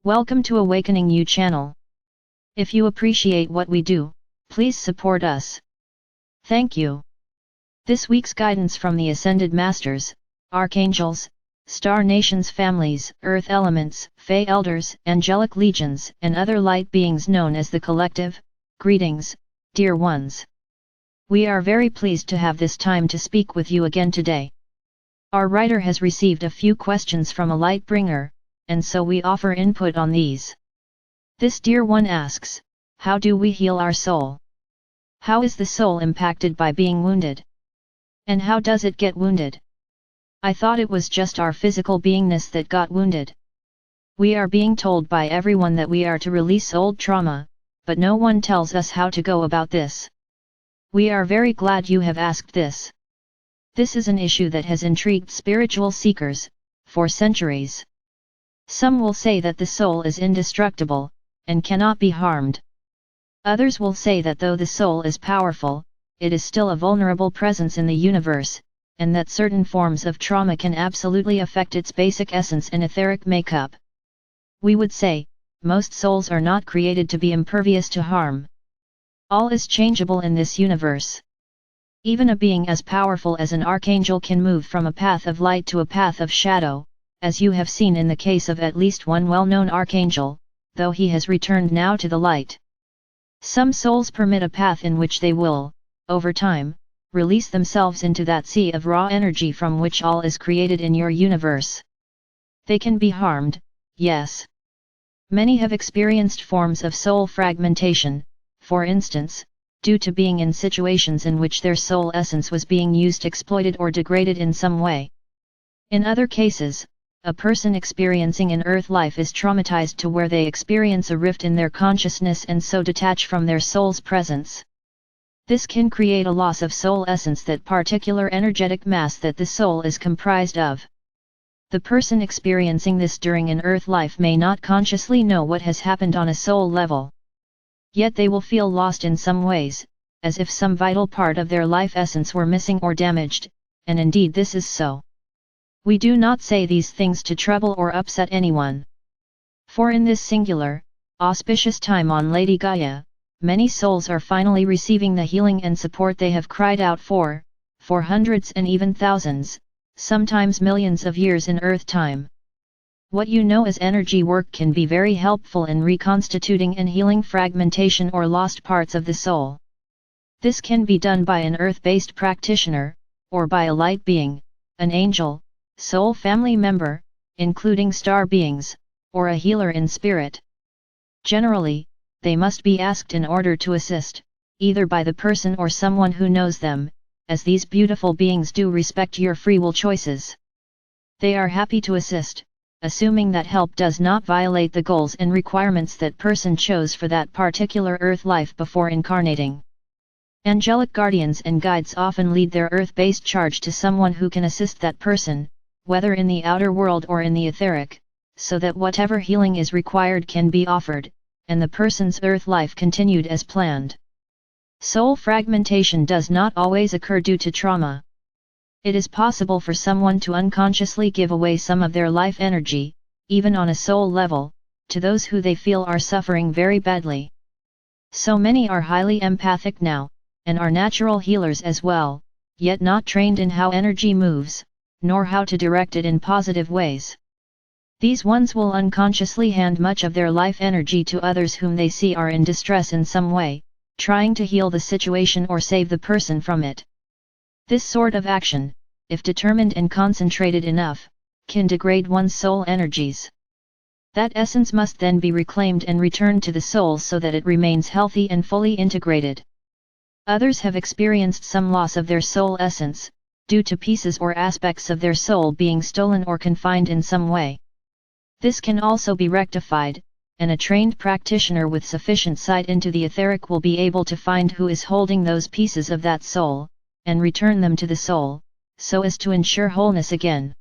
Welcome to Awakening You channel. If you appreciate what we do, please support us. Thank you. This week's guidance from the Ascended Masters, Archangels, Star Nations families, Earth elements, Fey elders, angelic legions, and other light beings known as the Collective. Greetings, dear ones. We are very pleased to have this time to speak with you again today. Our writer has received a few questions from a light bringer, and so we offer input on these. This dear one asks, how do we heal our soul? How is the soul impacted by being wounded? And how does it get wounded? I thought it was just our physical beingness that got wounded. We are being told by everyone that we are to release old trauma, but no one tells us how to go about this. We are very glad you have asked this. This is an issue that has intrigued spiritual seekers for centuries. Some will say that the soul is indestructible and cannot be harmed. Others will say that though the soul is powerful, it is still a vulnerable presence in the universe, and that certain forms of trauma can absolutely affect its basic essence and etheric makeup. We would say, most souls are not created to be impervious to harm. All is changeable in this universe. Even a being as powerful as an archangel can move from a path of light to a path of shadow, as you have seen in the case of at least one well-known archangel, though he has returned now to the light. Some souls permit a path in which they will, over time, release themselves into that sea of raw energy from which all is created in your universe. They can be harmed, yes. Many have experienced forms of soul fragmentation, for instance, due to being in situations in which their soul essence was being used, exploited, or degraded in some way. In other cases, a person experiencing an earth life is traumatized to where they experience a rift in their consciousness and so detach from their soul's presence. This can create a loss of soul essence, that particular energetic mass that the soul is comprised of. The person experiencing this during an earth life may not consciously know what has happened on a soul level. Yet they will feel lost in some ways, as if some vital part of their life essence were missing or damaged, and indeed this is so. We do not say these things to trouble or upset anyone. For in this singular, auspicious time on Lady Gaia, many souls are finally receiving the healing and support they have cried out for hundreds and even thousands, sometimes millions of years in Earth time. What you know as energy work can be very helpful in reconstituting and healing fragmentation or lost parts of the soul. This can be done by an earth-based practitioner, or by a light being, an angel, soul family member, including star beings, or a healer in spirit. Generally, they must be asked in order to assist, either by the person or someone who knows them, as these beautiful beings do respect your free will choices. They are happy to assist, assuming that help does not violate the goals and requirements that person chose for that particular earth life before incarnating. Angelic guardians and guides often lead their earth-based charge to someone who can assist that person, whether in the outer world or in the etheric, so that whatever healing is required can be offered, and the person's earth life continued as planned. Soul fragmentation does not always occur due to trauma. It is possible for someone to unconsciously give away some of their life energy, even on a soul level, to those who they feel are suffering very badly. So many are highly empathic now, and are natural healers as well, yet not trained in how energy moves, nor how to direct it in positive ways. These ones will unconsciously hand much of their life energy to others whom they see are in distress in some way, trying to heal the situation or save the person from it. This sort of action, if determined and concentrated enough, can degrade one's soul energies. That essence must then be reclaimed and returned to the soul so that it remains healthy and fully integrated. Others have experienced some loss of their soul essence, due to pieces or aspects of their soul being stolen or confined in some way. This can also be rectified, and a trained practitioner with sufficient sight into the etheric will be able to find who is holding those pieces of that soul, and return them to the soul, so as to ensure wholeness again.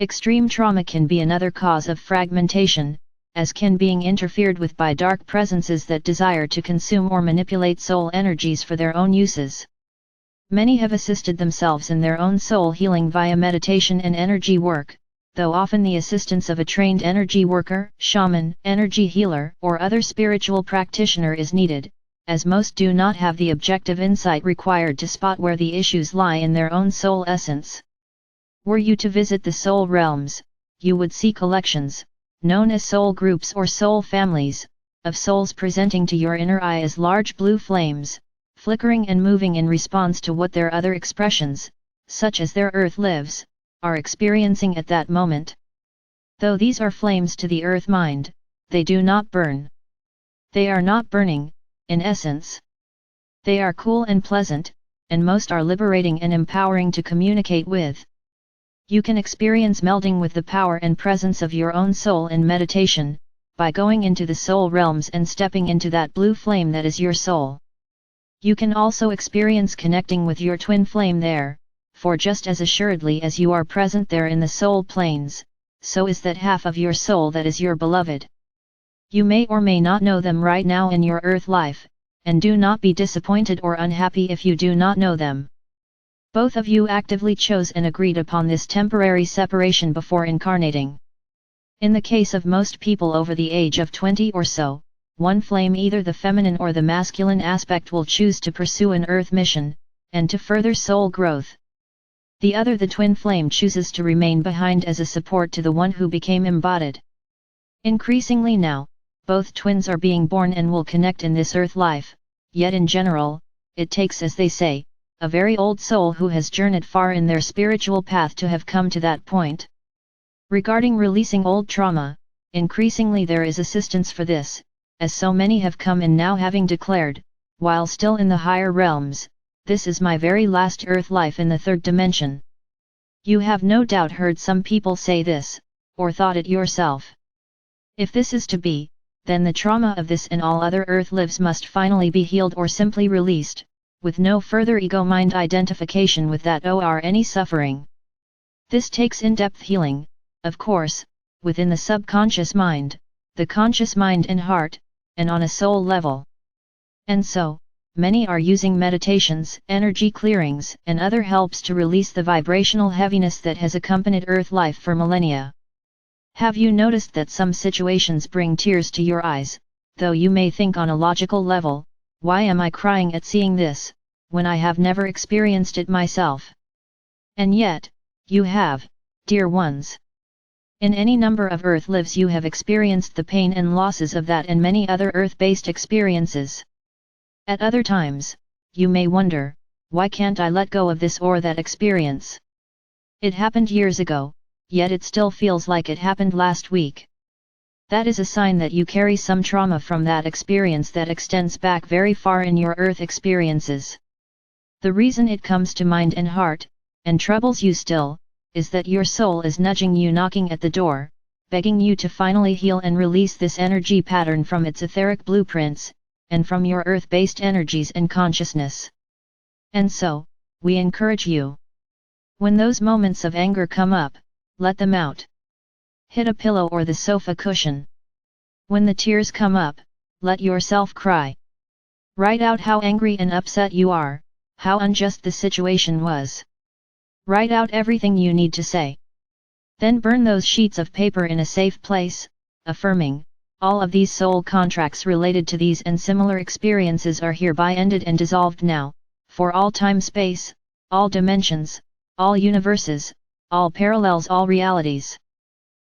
Extreme trauma can be another cause of fragmentation, as can being interfered with by dark presences that desire to consume or manipulate soul energies for their own uses. Many have assisted themselves in their own soul healing via meditation and energy work, though often the assistance of a trained energy worker, shaman, energy healer, or other spiritual practitioner is needed, as most do not have the objective insight required to spot where the issues lie in their own soul essence. Were you to visit the soul realms, you would see collections, known as soul groups or soul families, of souls presenting to your inner eye as large blue flames, flickering and moving in response to what their other expressions, such as their earth lives, are experiencing at that moment. Though these are flames to the earth mind, they do not burn. They are not burning, in essence. They are cool and pleasant, and most are liberating and empowering to communicate with. You can experience melding with the power and presence of your own soul in meditation, by going into the soul realms and stepping into that blue flame that is your soul. You can also experience connecting with your twin flame there, for just as assuredly as you are present there in the soul planes, so is that half of your soul that is your beloved. You may or may not know them right now in your earth life, and do not be disappointed or unhappy if you do not know them. Both of you actively chose and agreed upon this temporary separation before incarnating. In the case of most people over the age of 20 or so, one flame, either the feminine or the masculine aspect, will choose to pursue an earth mission, and to further soul growth. The other, the twin flame, chooses to remain behind as a support to the one who became embodied. Increasingly now, both twins are being born and will connect in this earth life, yet in general, it takes, as they say, a very old soul who has journeyed far in their spiritual path to have come to that point. Regarding releasing old trauma, increasingly there is assistance for this, as so many have come in now, having declared, while still in the higher realms, "This is my very last earth life in the third dimension." You have no doubt heard some people say this, or thought it yourself. If this is to be, then the trauma of this and all other earth lives must finally be healed or simply released, with no further ego-mind identification with that or any suffering. This takes in-depth healing, of course, within the subconscious mind, the conscious mind and heart, and on a soul level. And so, many are using meditations, energy clearings, and other helps to release the vibrational heaviness that has accompanied earth life for millennia. Have you noticed that some situations bring tears to your eyes, though you may think on a logical level, "Why am I crying at seeing this, when I have never experienced it myself?" And yet, you have, dear ones. In any number of earth lives you have experienced the pain and losses of that and many other earth-based experiences. At other times, you may wonder, "Why can't I let go of this or that experience? It happened years ago, yet it still feels like it happened last week." That is a sign that you carry some trauma from that experience that extends back very far in your earth experiences. The reason it comes to mind and heart, and troubles you still, is that your soul is nudging you, knocking at the door, begging you to finally heal and release this energy pattern from its etheric blueprints, and from your earth-based energies and consciousness. And so, we encourage you. When those moments of anger come up, let them out. Hit a pillow or the sofa cushion. When the tears come up, let yourself cry. Write out how angry and upset you are, how unjust the situation was. Write out everything you need to say. Then burn those sheets of paper in a safe place, affirming, "All of these soul contracts related to these and similar experiences are hereby ended and dissolved now, for all time-space, all dimensions, all universes, all parallels, all realities.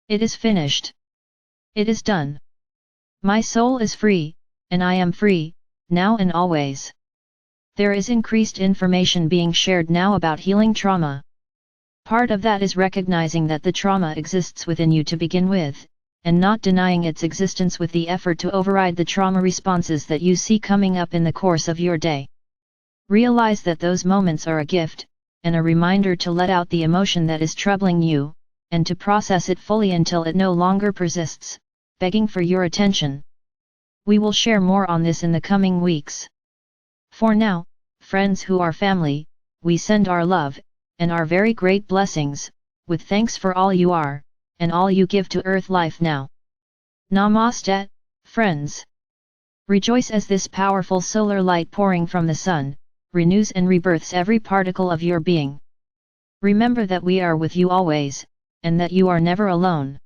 It is finished. It is done. My soul is free, and I am free, now and always." There is increased information being shared now about healing trauma. Part of that is recognizing that the trauma exists within you to begin with, and not denying its existence with the effort to override the trauma responses that you see coming up in the course of your day. Realize that those moments are a gift, and a reminder to let out the emotion that is troubling you, and to process it fully until it no longer persists, begging for your attention. We will share more on this in the coming weeks. For now, friends who are family, we send our love, and our very great blessings, with thanks for all you are, and all you give to earth life now. Namaste, friends. Rejoice as this powerful solar light pouring from the sun, renews and rebirths every particle of your being. Remember that we are with you always, and that you are never alone.